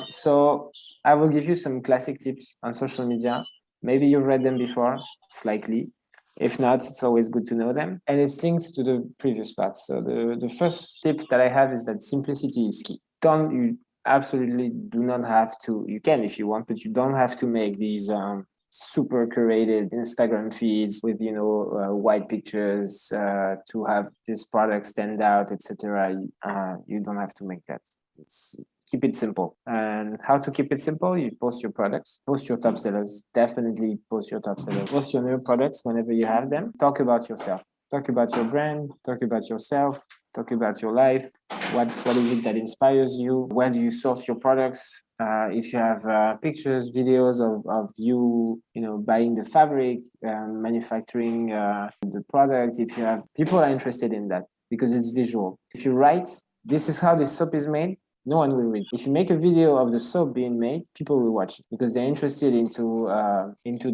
So I will give you some classic tips on social media. Maybe you've read them before, slightly. If not, it's always good to know them. And it's linked to the previous part. So the first tip that I have is that simplicity is key. You absolutely do not have to, you can if you want, but you don't have to make these super curated Instagram feeds with white pictures to have this product stand out, etc. You don't have to make that. Keep it simple. And how to keep it simple? You post your products, post your top sellers. Definitely post your top sellers. Post your new products whenever you have them. Talk about yourself. Talk about your brand. Talk about yourself. Talk about your life. What is it that inspires you? Where do you source your products? If you have pictures, videos of you, buying the fabric, manufacturing the product. If you have people are interested in that because it's visual. If you write, this is how this soap is made. No one will read. If you make a video of the soap being made, people will watch it because they're interested into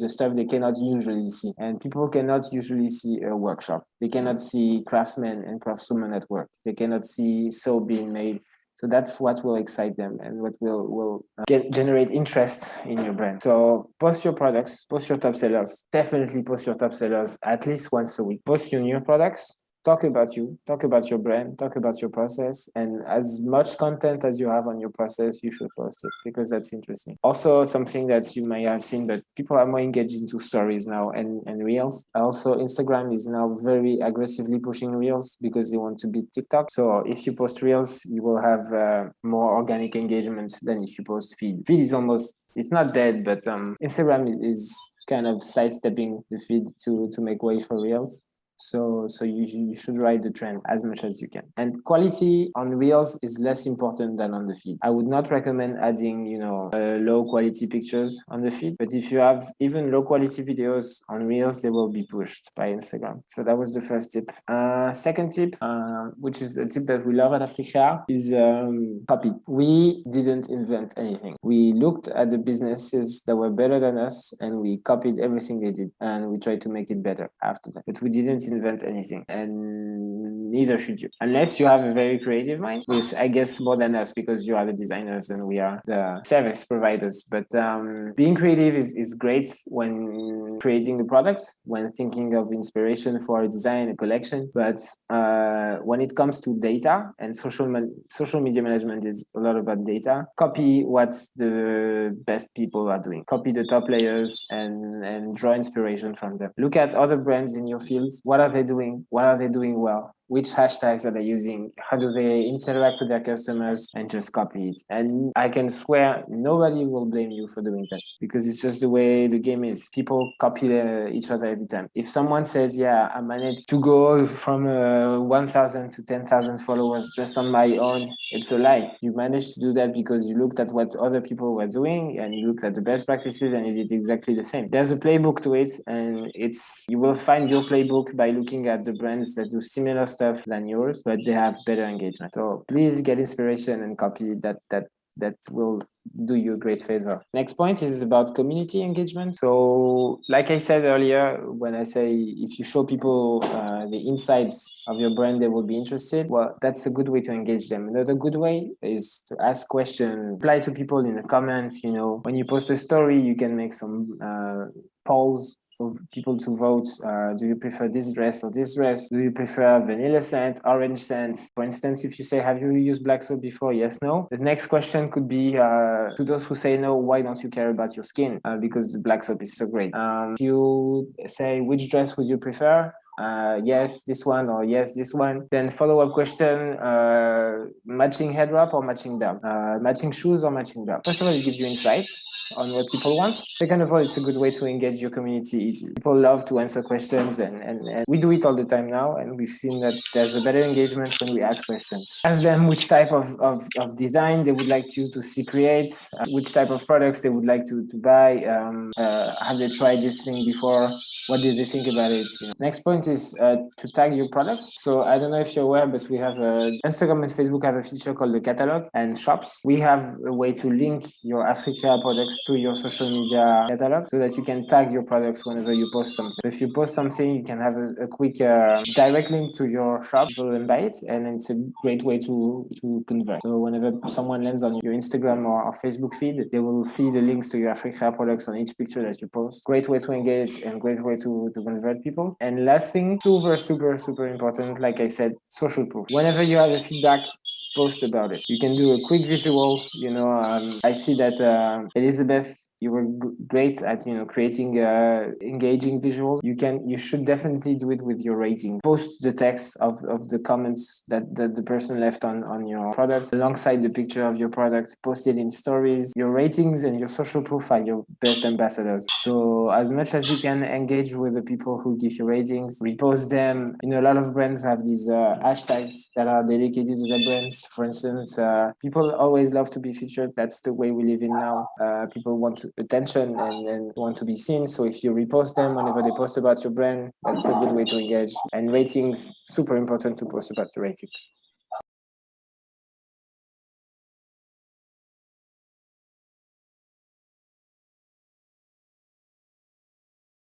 the stuff they cannot usually see. And people cannot usually see a workshop. They cannot see craftsmen and craftswomen at work. They cannot see soap being made. So that's what will excite them and what will generate interest in your brand. So post your products, post your top sellers. Definitely post your top sellers at least once a week. Post your new products. Talk about you, talk about your brand, talk about your process, and as much content as you have on your process, you should post it because that's interesting. Also, something that you may have seen, but people are more engaged into stories now and reels. Also, Instagram is now very aggressively pushing reels because they want to beat TikTok. So if you post reels, you will have more organic engagement than if you post feed. Feed is almost, it's not dead, but Instagram is kind of sidestepping the feed to make way for reels. So you should ride the trend as much as you can. And quality on Reels is less important than on the feed. I would not recommend adding, low quality pictures on the feed. But if you have even low quality videos on Reels, they will be pushed by Instagram. So that was the first tip. Second tip, which is a tip that we love at Africa, is copy. We didn't invent anything. We looked at the businesses that were better than us and we copied everything they did and we tried to make it better after that. But we didn't invent anything, and neither should you, unless you have a very creative mind, which I guess more than us because you are the designers and we are the service providers. But being creative is great when creating the product, when thinking of inspiration for a design, a collection. But when it comes to data and social media management is a lot about data. Copy what the best people are doing. Copy the top players and draw inspiration from them. Look at other brands in your fields. What are they doing? What are they doing well? Which hashtags are they using? How do they interact with their customers? And just copy it. And I can swear nobody will blame you for doing that because it's just the way the game is. People copy each other every time. If someone says, yeah, I managed to go from 1,000 to 10,000 followers just on my own, it's a lie. You managed to do that because you looked at what other people were doing and you looked at the best practices and you did exactly the same. There's a playbook to it, and you will find your playbook by looking at the brands that do similar stuff than yours, but they have better engagement. So please get inspiration and copy that will do you a great favor. Next point is about community engagement. So like I said earlier, when I say if you show people the insights of your brand, they will be interested. Well, that's a good way to engage them. Another good way is to ask questions, reply to people in the comments. When you post a story, you can make some polls for people to vote. Do you prefer this dress or this dress? Do you prefer vanilla scent, orange scent? For instance, if you say, have you used black soap before? Yes, no. The next question could be, to those who say no, why don't you care about your skin? Because the black soap is so great. If you say, which dress would you prefer? Yes, this one, or yes, this one. Then follow-up question, matching head wrap or matching belt? Matching shoes or matching belt? First of all, it gives you insights on what people want. Second of all, it's a good way to engage your community easily. People love to answer questions and we do it all the time now, and we've seen that there's a better engagement when we ask questions. Ask them which type of design they would like you to see create, which type of products they would like to buy, have they tried this thing before, what did they think about it? Next point is to tag your products. So I don't know if you're aware, but we have Instagram and Facebook have a feature called the catalog and shops. We have a way to link your Africa products to your social media catalog so that you can tag your products whenever you post something. So if you post something, you can have a quick direct link to your shop, people will buy it, and it's a great way to convert. So whenever someone lands on your Instagram or Facebook feed, they will see the links to your Africa products on each picture that you post. Great way to engage and great way to convert people. And last thing, super important, like I said, social proof. Whenever you have a feedback, post about it. You can do a quick visual. I see that Elizabeth, you were great at creating engaging visuals. You should definitely do it with your rating. Post the text of the comments that the person left on your product alongside the picture of your product. Post it in stories. Your ratings and your social proof are your best ambassadors. So as much as you can engage with the people who give you ratings, repost them. A lot of brands have these hashtags that are dedicated to their brands. For instance, people always love to be featured. That's the way we live in now. People want attention and want to be seen. So if you repost them whenever they post about your brand, that's a good way to engage. And ratings, super important to post about your ratings.